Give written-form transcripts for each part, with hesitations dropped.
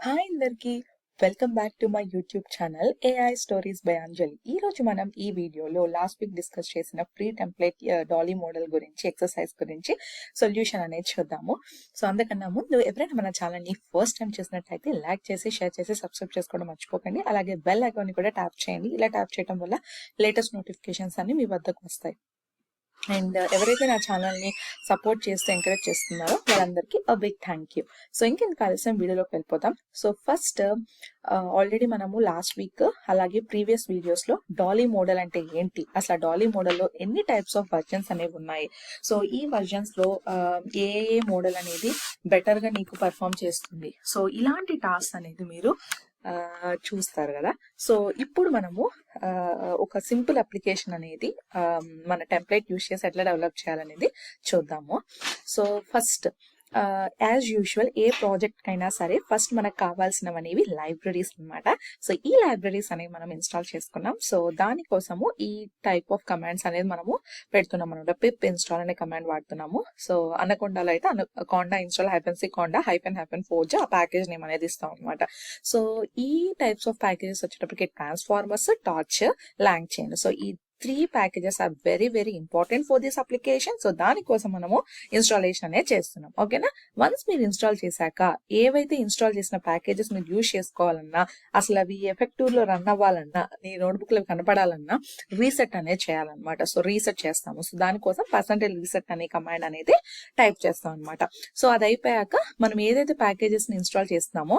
Hi అందరికి welcome back to my YouTube channel AI stories by Anjali. ఈ రోజు మనం ఈ వీడియోలో లాస్ట్ వీక్ డిస్కస్ చేసిన ప్రీ టెంప్లెట్ డాలీ మోడల్ గురించి, ఎక్సర్సైజ్ గురించి సొల్యూషన్ అనేది చూద్దాము. సో అందుకన్నా ముందు ఎవరైనా మన ఛానల్ని ఫస్ట్ టైం చూసినట్లయితే లైక్ చేసి, షేర్ చేసి, సబ్స్క్రైబ్ చేసుకోవడం మర్చిపోకండి. అలాగే బెల్ ఐకాన్ని కూడా ట్యాప్ చేయండి. ఇలా ట్యాప్ చేయడం వల్ల లేటెస్ట్ నోటిఫికేషన్స్ అన్ని మీ వద్దకు వస్తాయి. అండ్ ఎవరైతే నా ఛానల్ని సపోర్ట్ చేస్తూ ఎంకరేజ్ చేస్తున్నారో వాళ్ళందరికీ బిగ్ థ్యాంక్ యూ. సో ఇంకెందుకు ఆలస్యం వీడియోలోకి వెళ్ళిపోతాం. సో ఫస్ట్ ఆల్రెడీ మనము లాస్ట్ వీక్ అలాగే ప్రీవియస్ వీడియోస్లో డాలీ మోడల్ అంటే ఏంటి, అసలు ఆ డాలీ మోడల్లో ఎన్ని టైప్స్ ఆఫ్ వర్జన్స్ అనేవి ఉన్నాయి, సో ఈ వర్జన్స్లో ఏ ఏ మోడల్ అనేది బెటర్గా నీకు పర్ఫామ్ చేస్తుంది, సో ఇలాంటి టాస్క్ అనేది మీరు చూస్తారు కదా. సో ఇప్పుడు మనము ఒక సింపుల్ అప్లికేషన్ అనేది మన టెంప్లెట్ యూస్ చేసి ఎట్లా డెవలప్ చేయాలనేది చూద్దాము. సో ఫస్ట్ యాజ్ యూజువల్ ఏ ప్రాజెక్ట్ కైనా సరే ఫస్ట్ మనకు కావాల్సినవి అనేవి లైబ్రరీస్ అనమాట. సో ఈ లైబ్రరీస్ అనేవి మనం ఇన్స్టాల్ చేసుకున్నాం. సో దానికోసము ఈ టైప్ ఆఫ్ కమాండ్స్ అనేది మనము పెడుతున్నాం అనమాట. పిప్ ఇన్స్టాల్ అనే కమాండ్ వాడుతున్నాము. సో అనకొండలో అయితే కాండా ఇన్స్టాల్ -c కాండా -4 ఆ ప్యాకేజ్ నేమ్ అనేది ఇస్తాం అనమాట. సో ఈ టైప్స్ ఆఫ్ ప్యాకేజెస్ వచ్చేటప్పటికి transformers, torch, long chain. So ఈ 3 packages are very important for this application. So దానికోసం మనము ఇన్స్టాలేషన్ అనేది చేస్తున్నాం. ఓకేనా. వన్స్ మీరు ఇన్స్టాల్ చేశాక ఏవైతే ఇన్స్టాల్ చేసిన ప్యాకేజెస్ మీరు యూజ్ చేసుకోవాలన్నా, అసలు అవి ఎఫెక్టివ్ లో రన్ అవ్వాలన్నా, నీ నోట్బుక్ లో కనపడాలన్నా రీసెట్ అనేది చేయాలన్నమాట. సో రీసెట్ చేస్తాము. సో దానికోసం %reset అనే కమాండ్ అనేది టైప్ చేస్తాం అనమాట. సో అది అయిపోయాక మనం ఏదైతే ప్యాకేజెస్ ని ఇన్స్టాల్ చేస్తున్నామో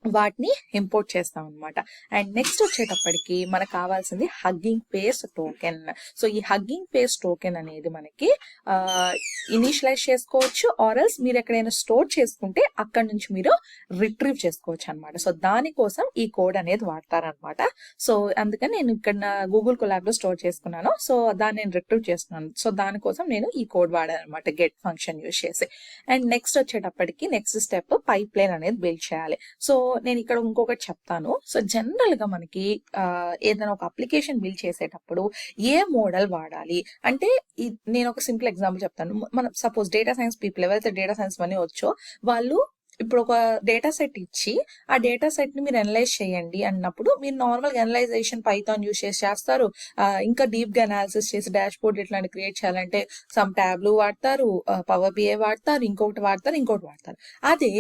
వాటిని ఇంపోర్ట్ చేస్తాం అనమాట. అండ్ నెక్స్ట్ వచ్చేటప్పటికి మనకు కావాల్సింది హగ్గింగ్ ఫేస్ టోకెన్. సో ఈ హగ్గింగ్ ఫేస్ టోకెన్ అనేది మనకి ఇనిషియలైజ్ చేసుకోవచ్చు, ఆర్ఎల్స్ మీరు ఎక్కడైనా స్టోర్ చేసుకుంటే అక్కడ నుంచి మీరు రిట్రీవ్ చేసుకోవచ్చు అనమాట. సో దానికోసం ఈ కోడ్ అనేది వాడతారనమాట. సో అందుకని నేను ఇక్కడ గూగుల్ కొలాబ్ లో స్టోర్ చేసుకున్నాను. సో దాన్ని నేను రిట్రీవ్ చేస్తున్నాను. సో దానికోసం నేను ఈ కోడ్ వాడాను అనమాట, గెట్ ఫంక్షన్ యూజ్ చేసి. అండ్ నెక్స్ట్ వచ్చేటప్పటికి నెక్స్ట్ స్టెప్ పైప్ లైన్ అనేది బిల్డ్ చేయాలి. సో నేను ఇక్కడ ఇంకొకటి చెప్తాను. సో జనరల్ గా మనకి ఏదైనా ఒక అప్లికేషన్ బిల్డ్ చేసేటప్పుడు ఏ మోడల్ వాడాలి అంటే, నేను ఒక సింపుల్ ఎగ్జాంపుల్ చెప్తాను. మనం సపోజ్ డేటా సైన్స్ పీపుల్ ఎవరైతే డేటా సైన్స్ అని వచ్చో వాళ్ళు ఇప్పుడు ఒక డేటా సెట్ ఇచ్చి ఆ డేటా సెట్ ని మీరు అనలైజ్ చేయండి అన్నప్పుడు మీరు నార్మల్ గా అనలైజేషన్ పైథాన్ యూస్ చేసి చేస్తారు. ఇంకా డీప్ గా అనాలిసిస్ చేసి డాష్ బోర్డ్ ఇట్లాంటి క్రియేట్ చేయాలంటే సమ్ ట్యాబ్లు వాడతారు, పవర్ బిఐ వాడతారు, ఇంకొకటి వాడతారు. అదే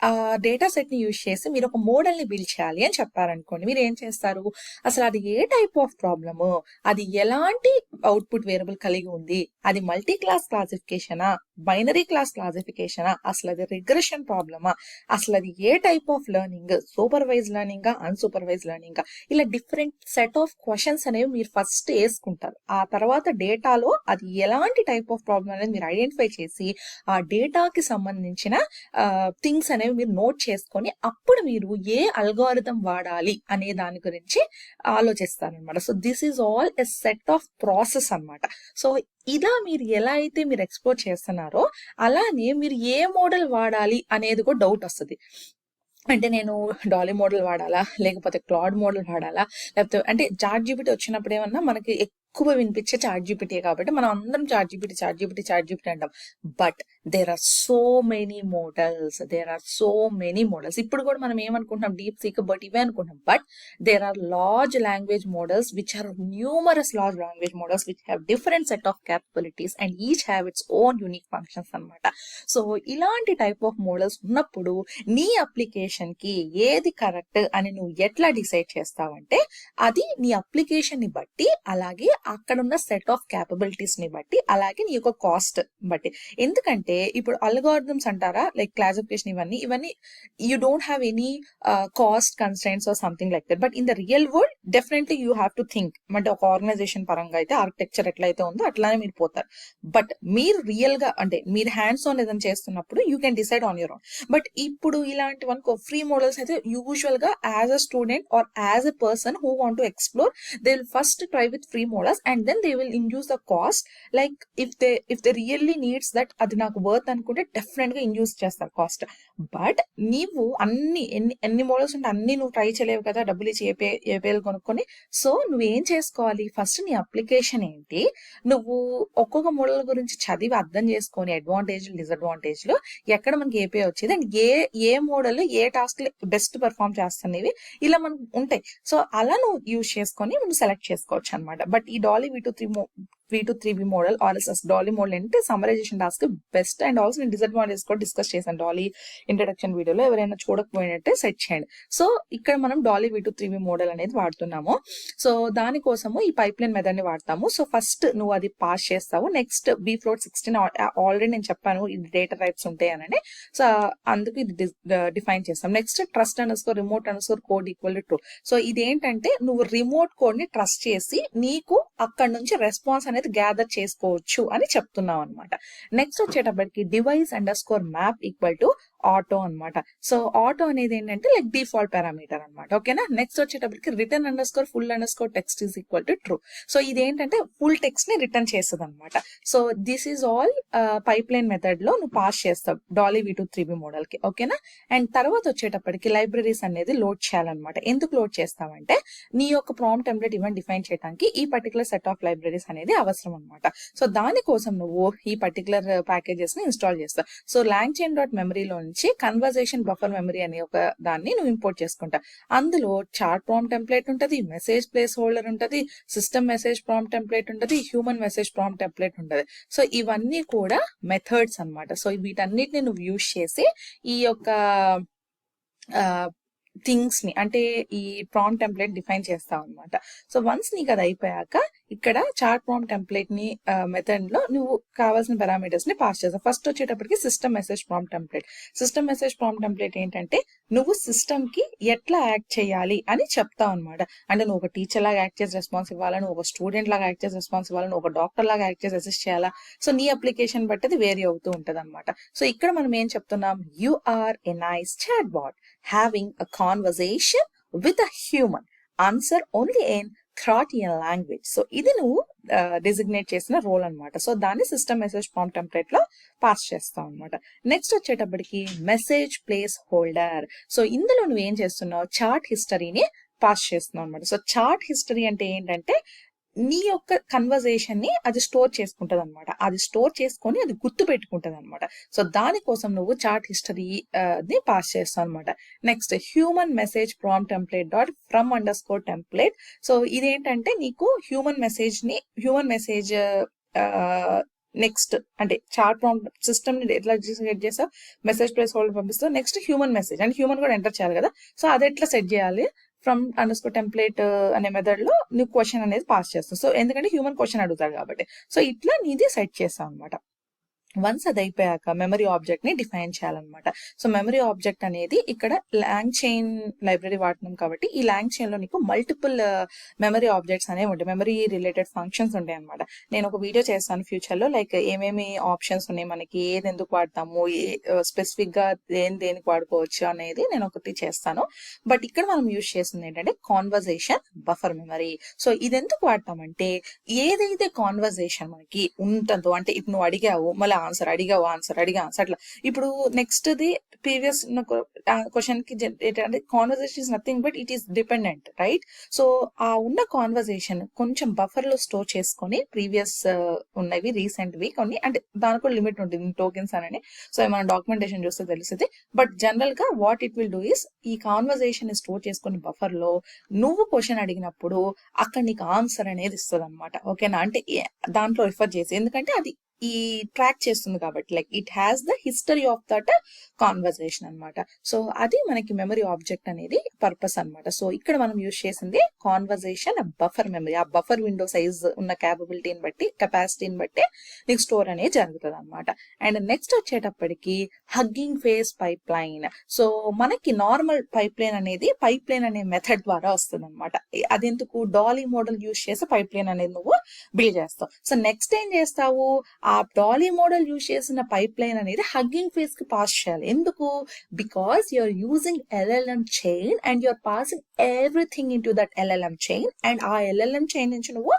ఆ డేటా సెట్ ని యూజ్ చేసి మీరు ఒక మోడల్ ని బిల్డ్ చేయాలి అని చెప్పారనుకోండి, మీరు ఏం చేస్తారు, అసలు అది ఏ టైప్ ఆఫ్ ప్రాబ్లము, అది ఎలాంటి అవుట్పుట్ వేరియబుల్ కలిగి ఉంది, అది మల్టీ క్లాస్ క్లాసిఫికేషనా, బైనరీ క్లాస్ క్లాసిఫికేషనా, అసలు అది రిగ్రెషన్ ప్రాబ్లమా, అసలు అది ఏ type of learning, supervise learning, unsupervise learning, ఇలా డిఫరెంట్ సెట్ ఆఫ్ క్వశ్చన్స్ అనేవి మీరు ఫస్ట్ వేసుకుంటారు. ఆ తర్వాత డేటాలో అది ఎలాంటి టైప్ ఆఫ్ ప్రాబ్లమ్ అనేది మీరు ఐడెంటిఫై చేసి ఆ డేటాకి సంబంధించిన థింగ్స్ అనేవి మీరు నోట్ చేసుకొని అప్పుడు మీరు ఏ అల్గోరిథం వాడాలి అనే దాని గురించి ఆలోచిస్తారనమాట. So this is all a set of process అనమాట. సో ఇలా మీరు ఎలా అయితే మీరు ఎక్స్ప్లోర్ చేస్తున్నారో అలానే మీరు ఏ మోడల్ వాడాలి అనేది కూడా డౌట్ వస్తుంది. అంటే నేను డాలీ మోడల్ వాడాలా, లేకపోతే క్లాడ్ మోడల్ వాడాలా, లేకపోతే అంటే ChatGPT వచ్చినప్పుడు ఏమన్నా మనకి ఎక్కువ వినిపించే ChatGPT కాబట్టి మనం అందరం ChatGPT అంటాం. But there are so many models. ఇప్పుడు కూడా మనం ఏమనుకుంటున్నాం, డీప్ సీక్ బట్ ఇవే అనుకుంటాం. But there are large language models which are numerous large language models which have different set of capabilities and each have its own unique functions అనమాట. So ఇలాంటి type of models ఉన్నప్పుడు నీ application కి ఏది correct అని నువ్వు ఎట్లా decide చేస్తావంటే, అది నీ అప్లికేషన్ ని బట్టి, అలాగే అక్కడ ఉన్న సెట్ ఆఫ్ క్యాపబిలిటీస్ ని బట్టి, అలాగే నీ యొక్క కాస్ట్ బట్టి. ఎందుకంటే ఇప్పుడు అల్గోరిథమ్స్ అంటారా, లైక్ క్లాసిఫికేషన్, ఇవన్నీ you don't have any cost constraints or something like that. But in the real world definitely you have to think. అంటే ఒక ఆర్గనైజేషన్ పరంగా అయితే ఆర్కిటెక్చర్ ఎట్లయితే ఉందో అట్లానే మీరు పోతారు. బట్ మీరు రియల్ గా అంటే మీరు హ్యాండ్స్ ఆన్ ఏదైనా చేస్తున్నప్పుడు you can decide on your own. But ఇప్పుడు ఇలాంటి ఫ్రీ మోడల్స్ అయితే యూజువల్ గా as a student or as a person who want to explore, they will first try with free models and then they will induce the cost. Like if they really needs that అది నాకు worth అనుకుంటే definite గా induce చేస్తారు cost. But నీవు ఎన్ని models ఉంటే అన్ని నువ్వు ట్రై చేయలేవు కదా, డబ్బులు ఇచ్చి ఏపీఎల్ కొనుక్కొని. సో నువ్వేం చేసుకోవాలి, ఫస్ట్ నీ అప్లికేషన్ ఏంటి, నువ్వు ఒక్కొక్క మోడల్ గురించి చదివి అర్థం చేసుకొని అడ్వాంటేజ్లు డిసడ్వాంటేజ్లు, ఎక్కడ మనకి ఏపీఐ వచ్చేది అండ్ ఏ మోడల్ ఏ టాస్క్ బెస్ట్ పెర్ఫామ్ చేస్తున్నవి ఇలా మనకు ఉంటాయి. సో అలా నువ్వు యూజ్ చేసుకొని నువ్వు సెలెక్ట్ చేసుకోవచ్చు అనమాట. బట్ ఈ Dolly V2 3B model RSS Dolly model అంటే summarization task best. And also నేను డిసడ్వాంటేజ్ కూడా డిస్కస్ చేశాను డాలీ ఇంట్రడక్షన్ వీడియోలో, ఎవరైనా చూడకపోయినట్టే సెట్ చేయండి. సో ఇక్కడ మనం డాలీ V2 3B మోడల్ అనేది వాడుతున్నాము. సో దానికోసము ఈ పైప్ లైన్ మెథడ్ ని వాడతాము. సో ఫస్ట్ నువ్వు అది పాస్ చేస్తావు. నెక్స్ట్ bfloat16 ఆల్రెడీ నేను చెప్పాను ఇది డేటా టైప్స్ ఉంటాయని, సో అందుకు ఇది డిఫైన్ చేస్తాం. Next trust_remote_code equal to true. So ఇదేంటంటే నువ్వు రిమోట్ కోడ్ ని ట్రస్ట్ చేసి నీకు అక్కడ నుంచి రెస్పాన్స్ అనేది గ్యాదర్ చేసుకోవచ్చు అని చెప్తున్నావు అనమాట. నెక్స్ట్ వచ్చేటప్పటికి device_map ఈక్వల్ టు ఆటో అనమాట. సో ఆటో అనేది ఏంటంటే లైక్ డిఫాల్ట్ పారామీటర్ అనమాట. ఓకేనా. నెక్స్ట్ వచ్చేటప్పటికి return_full_text is equal to true. So ఇదేంటంటే ఫుల్ టెక్స్ట్ ని రిటర్న్ చేస్తుంది అనమాట. So this is all pipe line method లో నువ్వు పాస్ చేస్తావు డాలీ V2 3B మోడల్ కి. ఓకేనా. అండ్ తర్వాత వచ్చేటప్పటికి లైబ్రరీస్ అనేది లోడ్ చేయాలన్నమాట. ఎందుకు లోడ్ చేస్తావంటే నీ యొక్క ప్రాంప్ట్ టెంప్లెట్ ఈవెంట్ డిఫైన్ చేయడానికి ఈ పర్టికులర్ సెట్ ఆఫ్ లైబ్రరీస్ అనేది అవసరం అనమాట. సో దానికోసం నువ్వు ఈ పర్టికులర్ ప్యాకేజెస్ ని ఇన్స్టాల్ చేస్తావు. సో langchain.memoryలో నుంచి కన్వర్జేషన్ బఫర్ మెమరీ అనే ఒక దాన్ని నువ్వు ఇంపోర్ట్ చేసుకుంటా. అందులో చార్ట్ ప్రాంప్ట్ టెంప్లెట్ ఉంటుంది, మెసేజ్ ప్లేస్ హోల్డర్ ఉంటుంది, సిస్టమ్ మెసేజ్ ప్రాంప్ట్ టెంప్లెట్ ఉంటుంది, హ్యూమన్ మెసేజ్ ప్రాంప్ట్ టెంప్లెట్ ఉంటుంది. సో ఇవన్నీ కూడా మెథడ్స్ అన్నమాట. సో వీటన్నిటిని నువ్వు యూజ్ చేసి ఈ యొక్క థింగ్స్ ని అంటే ఈ ప్రాంప్ట్ టెంప్లెట్ డిఫైన్ చేస్తావు అనమాట. సో వన్స్ నీకు అది అయిపోయాక ఇక్కడ చార్ట్ ప్రాంప్ట్ టెంప్లెట్ ని మెథడ్ లో నువ్వు కావాల్సిన పారామీటర్స్ ని పాస్ చేస్తావు. ఫస్ట్ వచ్చేటప్పటికి system message prompt template. System message prompt template ఏంటంటే నువ్వు సిస్టమ్ కి ఎట్లా యాక్ట్ చేయాలి అని చెప్తావు అనమాట. అంటే నువ్వు ఒక టీచర్ లాగా యాక్ట్ చేసి రెస్పాన్స్ ఇవ్వాలా, నువ్వు ఒక స్టూడెంట్ లాగా యాక్ట్ చేసి రెస్పాన్స్ ఇవ్వాలా, నువ్వు ఒక డాక్టర్ లాగా యాక్ట్ చేసి అసిస్ట్ చేయాలా. సో నీ అప్లికేషన్ బట్టి అది వేరీ అవుతూ ఉంటది అనమాట. సో ఇక్కడ మనం ఏం చెప్తున్నాం, you are a nice chatbot having a conversation with a human. Answer only in Croatian language. So ఇది నువ్వు డిజిగ్నేట్ చేసిన రోల్ అనమాట. సో దాన్ని సిస్టమ్ మెసేజ్ ప్రాంప్ట్ టెంప్లెట్ లో పాస్ చేస్తావు అనమాట. నెక్స్ట్ వచ్చేటప్పటికి మెసేజ్ ప్లేస్ హోల్డర్. సో ఇందులో నువ్వు ఏం చేస్తున్నావు, చార్ట్ హిస్టరీని పాస్ చేస్తున్నావు అనమాట. సో చార్ట్ హిస్టరీ అంటే ఏంటంటే నీ యొక్క కన్వర్జేషన్ ని అది స్టోర్ చేసుకుంటది అనమాట. అది స్టోర్ చేసుకొని అది గుర్తు పెట్టుకుంటది అనమాట. సో దానికోసం నువ్వు చార్ట్ హిస్టరీ ని పాస్ చేస్తావు అనమాట. Next human message prompt template dot from_template. So ఇదేంటంటే నీకు హ్యూమన్ మెసేజ్ నెక్స్ట్ అంటే చార్ట్ ప్రాంప్ట్ సిస్టమ్ ని ఎట్లా సెట్ చేస్తావు, మెసేజ్ ప్లేస్ హోల్డర్ పంపిస్తావు. నెక్స్ట్ హ్యూమన్ మెసేజ్ అంటే హ్యూమన్ కూడా ఎంటర్ చేయాలి కదా. సో అది ఎట్లా సెట్ చేయాలి, from_template అనే మెథడ్ లో నువ్వు క్వశ్చన్ అనేది పాస్ చేస్తావు. సో ఎందుకంటే హ్యూమన్ క్వశ్చన్ అడుగుతాడు కాబట్టి. సో ఇట్లా నీది సెట్ చేస్తావు అనమాట. వన్స్ అది అయిపోయాక మెమరీ ఆబ్జెక్ట్ ని డిఫైన్ చేయాలన్నమాట. సో మెమరీ ఆబ్జెక్ట్ అనేది ఇక్కడ LangChain లైబ్రరీ వాడుతున్నాం కాబట్టి ఈ LangChain లో నీకు మల్టిపుల్ మెమరీ ఆబ్జెక్ట్స్ అనేవి ఉంటాయి, మెమరీ రిలేటెడ్ ఫంక్షన్స్ ఉంటాయి అనమాట. నేను ఒక వీడియో చేస్తాను ఫ్యూచర్ లో, లైక్ ఏమేమి ఆప్షన్స్ ఉన్నాయి, మనకి ఏది ఎందుకు వాడతాము, స్పెసిఫిక్ గా దేనికి వాడుకోవచ్చు అనేది నేను ఒకటి చేస్తాను. బట్ ఇక్కడ మనం యూజ్ చేస్తుంది ఏంటంటే కాన్వర్జేషన్ బఫర్ మెమరీ. సో ఇది ఎందుకు వాడతామంటే ఏదైతే కాన్వర్జేషన్ మనకి ఉంటుందో, అంటే ఇప్పుడు నువ్వు అడిగావు మళ్ళీ ఆన్సర్, అడిగావు ఆన్సర్, అట్లా. ఇప్పుడు నెక్స్ట్ ది ప్రీవియస్ క్వశ్చన్ కి అంటే conversation is nothing but it is dependent, right. So ఆ ఉన్న కాన్వర్జేషన్ కొంచెం బఫర్ లో స్టోర్ చేసుకొని ప్రీవియస్ ఉన్నవి రీసెంట్వి కొన్ని, అంటే దానికి కూడా లిమిట్ ఉంటుంది టోకెన్స్ అని. సో మనం డాక్యుమెంటేషన్ చూస్తే తెలుస్తుంది. బట్ జనరల్ గా what it will do is ఈ కాన్వర్జేషన్ ని స్టోర్ చేసుకుని బఫర్ లో నువ్వు క్వశ్చన్ అడిగినప్పుడు అక్కడ నీకు ఆన్సర్ అనేది ఇస్తుంది అనమాట. ఓకేనా. అంటే దాంట్లో రిఫర్ చేసి, ఎందుకంటే అది ఈ ట్రాక్ చేస్తుంది కాబట్టి, like it has the history of that conversation అనమాట. సో అది మనకి మెమరీ ఆబ్జెక్ట్ అనేది పర్పస్ అనమాట. సో ఇక్కడ మనం యూజ్ చేసింది కాన్వర్జేషన్ బఫర్ మెమరీ. ఆ బఫర్ విండో సైజ్ ఉన్న కెపాసిటీని బట్టి నీకు స్టోర్ అనేది జరుగుతుంది అనమాట. అండ్ నెక్స్ట్ వచ్చేటప్పటికి hugging face pipe line. So మనకి నార్మల్ పైప్ లైన్ అనే మెథడ్ ద్వారా వస్తుంది అనమాట. అదెందుకు, డాలీ మోడల్ యూజ్ చేసి పైప్ లైన్ అనేది నువ్వు బిల్డ్ చేస్తావు. సో నెక్స్ట్ ఏం చేస్తావు, ఆ ఆ డాలీ మోడల్ యూజ్ చేసిన పైప్ లైన్ అనేది హగ్గింగ్ ఫేస్ కి పాస్ చేయాలి. ఎందుకు? Because you're using LLM chain and you're passing everything into that LLM chain, and ఆ LLM చైన్ నుంచి నువ్వు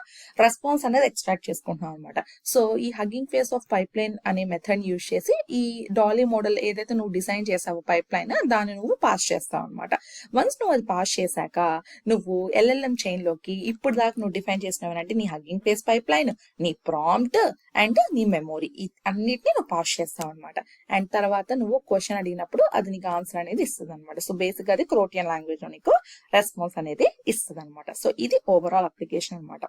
రెస్పాన్స్ అనేది ఎక్స్ట్రాక్ట్ చేసుకుంటున్నావు అనమాట. సో ఈ Hugging Face of pipeline అనే మెథడ్ యూజ్ చేసి ఈ డాలీ మోడల్ ఏదైతే నువ్వు డిజైన్ చేసావో పైప్ లైన్, దాన్ని నువ్వు పాస్ చేస్తావు అనమాట. వన్స్ నువ్వు అది పాస్ చేశాక నువ్వు LLM చైన్ లోకి ఇప్పుడు దాకా నువ్వు డిఫైన్ చేసినవంటే నీ హగ్గింగ్ ఫేస్ పైప్ లైన్, నీ ప్రాంప్ట్ అండ్ నీ మెమొరీ, అన్నిటిని నువ్వు పాస్ చేస్తావు అనమాట. అండ్ తర్వాత నువ్వు క్వశ్చన్ అడిగినప్పుడు అది నీకు ఆన్సర్ అనేది ఇస్తుంది అనమాట. సో బేసిక్ అది క్రోటియన్ లాంగ్వేజ్ లో నీకు రెస్పాన్స్ అనేది ఇస్తుంది అనమాట. సో ఇది ఓవరాల్ అప్లికేషన్ అనమాట.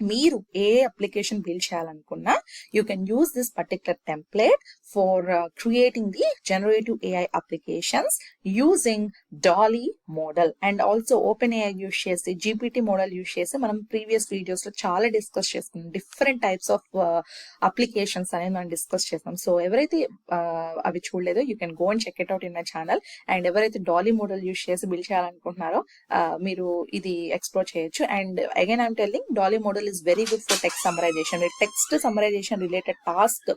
మీరు ఏ అప్లికేషన్ బిల్డ్ చేయాలనుకున్నా you can use this particular template for creating the generative AI applications using Dolly model. And also open AI use చేసి GPT మోడల్ యూజ్ చేసి మనం ప్రీవియస్ వీడియోస్ లో చాలా డిస్కస్ చేసుకున్నాం. డిఫరెంట్ టైప్స్ ఆఫ్ అప్లికేషన్స్ అనేది మనం discuss చేస్తాం. So ఎవరైతే అవి చూడలేదో you can go and check it out in my channel. And ఎవరైతే డాలీ మోడల్ యూజ్ చేసి బిల్డ్ చేయాలనుకుంటున్నారో మీరు ఇది ఎక్స్ప్లోర్ చేయొచ్చు. And again I'm telling Dolly model is very good for text summarization. Text summarization related task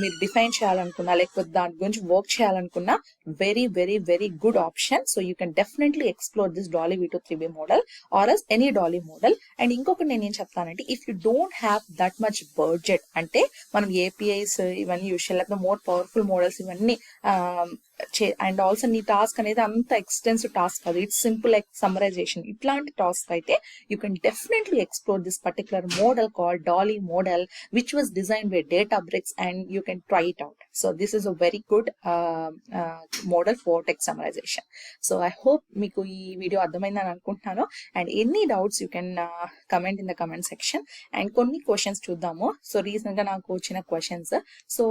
మీరు define చేయాలనుకున్నా లేకపోతే దాని గురించి వర్క్ చేయాలనుకున్నా very very very good option. So you can definitely explore this Dolly V2 3B model R S any Dolly model. And ఇంకొకటి నేను ఏం చెప్తానంటే, if you don't have that much budget, అంటే మనం APIs ఇవన్నీ యూజ్ చేయాలి, లేకపోతే మోర్ పవర్ఫుల్ మోడల్స్ ఇవన్నీ అండ్ ఆల్సో నీ టాస్క్ అనేది అంత ఎక్స్టెన్సివ్ టాస్క్ కాదు, ఇట్స్ సింపుల్ లైక్ సమ్మరైజేషన్, ఇట్లాంటి టాస్క్ అయితే you can definitely explore this particular model called Dolly model which was designed by Databricks, and you can try it out. So this is a very good model for text summarization. So I hope మీకు ఈ video అర్థమైందని అనుకుంటున్నాను. And any doubts you can comment in the comment section. And కొన్ని questions చూద్దాము. So recent గా నాకు వచ్చిన questions. So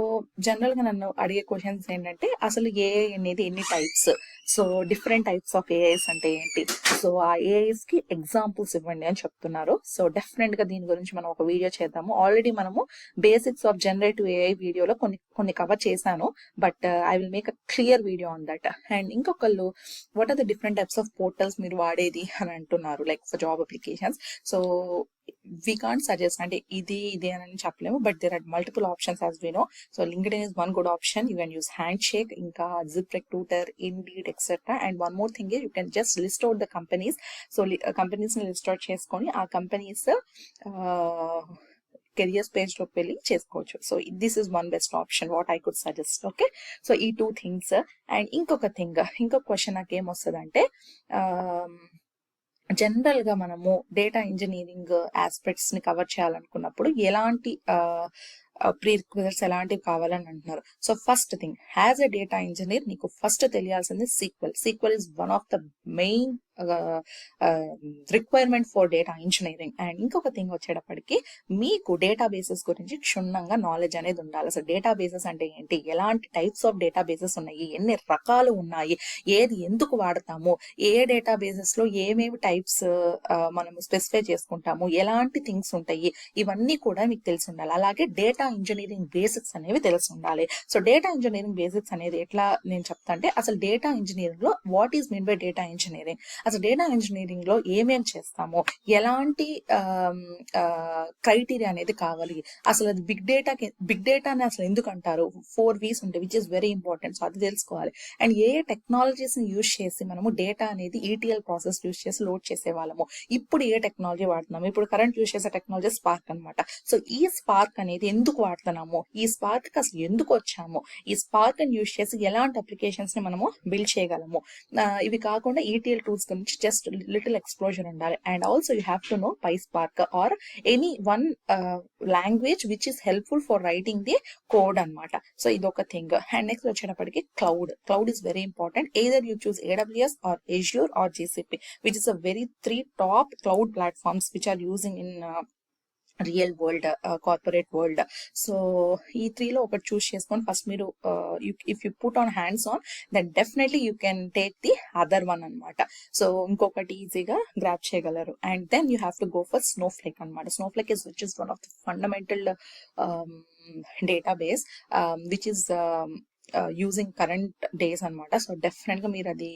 general గా నన్ను అడిగే క్వశ్చన్స్ ఏంటంటే, అసలు AI అనేది ఎన్ని types, so different types of AIs అంటే ఏంటి, సో ఆ AIs కి ఎగ్జాంపుల్స్ ఇవ్వండి అని చెప్తున్నారు. సో డెఫినెట్ గా దీని గురించి మనం ఒక వీడియో చేద్దాము. ఆల్రెడీ మనము బేసిక్స్ ఆఫ్ జనరేటివ్ AI వీడియోలో కొన్ని కవర్ చేశాను, but I will make a clear video on that. And ఇంకొకళ్ళు what are the different types of portals మీరు వాడేది అని అంటున్నారు, like for job applications. So we can't suggest అంటే ఇది అని చెప్పలేము, but there are multiple options as we know. So LinkedIn is one good option. You can use Handshake, ఇంకా Zip Recruiter, Indeed, etc. And one more thing is you can just list out the companies. So companies ని list out చేసుకొని ఆ companies careers page లోకి వెళ్ళి చేసుకోవచ్చు. So this is one best option what I could suggest. Okay, so ఈ 2 things. And ఇంకొక question నాకు ఏమొస్తుందంటే, జనరల్ గా మనము డేటా ఇంజనీరింగ్ ఆస్పెక్ట్స్ ని కవర్ చేయాలనుకున్నప్పుడు ఎలాంటి ప్రీ రిక్విజిట్స్ ఎలాంటివి కావాలని అంటున్నారు. So first thing, as a data engineer నీకు ఫస్ట్ తెలియాల్సింది SQL. SQL is one of the main requirement for data engineering. And ఇంకొక థింగ్ వచ్చేటప్పటికి మీకు డేటా బేసెస్ గురించి క్షుణ్ణంగా నాలెడ్జ్ అనేది ఉండాలి. అసలు డేటా బేసెస్ అంటే ఏంటి, ఎలాంటి టైప్స్ ఆఫ్ డేటా బేసెస్ ఉన్నాయి, ఎన్ని రకాలు ఉన్నాయి, ఏది ఎందుకు వాడతాము, ఏ డేటా బేసెస్ లో ఏమేమి టైప్స్ మనం స్పెసిఫై చేసుకుంటాము, ఎలాంటి థింగ్స్ ఉంటాయి, ఇవన్నీ కూడా మీకు తెలిసి ఉండాలి. అలాగే డేటా ఇంజనీరింగ్ బేసిక్స్ అనేవి తెలిసి ఉండాలి. సో డేటా ఇంజనీరింగ్ బేసిక్స్ అనేది ఎట్లా నేను చెప్తా అంటే, అసలు డేటా ఇంజనీరింగ్ లో what is mean by data engineering, అసలు డేటా ఇంజనీరింగ్ లో ఏమేం చేస్తాము, ఎలాంటి క్రైటీరియా అనేది కావాలి, అసలు అది బిగ్ డేటాని అసలు ఎందుకు అంటారు, 4 V's ఉంటాయి which is very important. So అది తెలుసుకోవాలి. అండ్ ఏ టెక్నాలజీస్ ని యూజ్ చేసి మనము డేటా అనేది ETL ప్రాసెస్ యూజ్ చేసి లోడ్ చేసే వాళ్ళము, ఇప్పుడు ఏ టెక్నాలజీ వాడుతున్నాము, ఇప్పుడు కరెంట్ యూజ్ చేసే టెక్నాలజీ స్పార్క్ అనమాట. సో ఈ స్పార్క్ అనేది ఎందుకు వాడుతున్నాము, ఈ స్పార్క్ అసలు ఎందుకు వచ్చాము, ఈ స్పార్క్ ని యూజ్ చేసి ఎలాంటి అప్లికేషన్స్ ని మనము బిల్డ్ చేయగలము, ఇవి కాకుండా ETL టూల్స్ గురించి జస్ట్ లిటిల్ ఎక్స్ప్లోజర్ ఉండాలి. And also you have to know PySpark or any one language which is helpful for writing the code అనమాట. సో ఇదొక థింగ్. అండ్ నెక్స్ట్ వచ్చేటప్పటికి cloud is very important. Either you choose AWS or Azure or GCP, which is a very 3 top cloud platforms which are using in real world, corporate world. So ఈ 3లో ఒకటి choose చేసుకొని first మీరు if you put on hands on, then definitely you can take the other one అనమాట. So ఇంకొకటి ఈజీగా grasp చేయగలరు. And then you have to go for Snowflake అనమాట. Snowflake is which is one of the fundamental database which is using current days అనమాట. So డెఫినెట్గా మీరు అది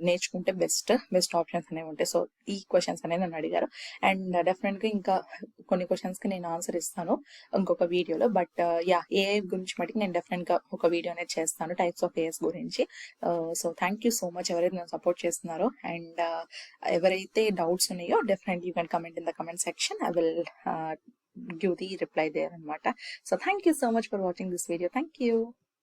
నేర్చుకుంటే బెస్ట్ ఆప్షన్స్ అనేవి ఉంటాయి. సో ఈ క్వశ్చన్స్ అనేవి నన్ను అడిగారు, అండ్ డెఫినెట్గా ఇంకా కొన్ని క్వశ్చన్స్కి నేను ఆన్సర్ ఇస్తాను ఇంకొక వీడియోలో. బట్ ఏఐ గురించి మటుకు నేను డెఫినెట్గా ఒక వీడియో అనేది చేస్తాను, టైప్స్ ఆఫ్ ఏఐస్ గురించి. So thank you so much ఎవరైతే నన్ను సపోర్ట్ చేస్తున్నారో, అండ్ ఎవరైతే డౌట్స్ ఉన్నాయో definitely you can comment in the comment section. I will give the reply there anamata. So thank you so much for watching this video. Thank you.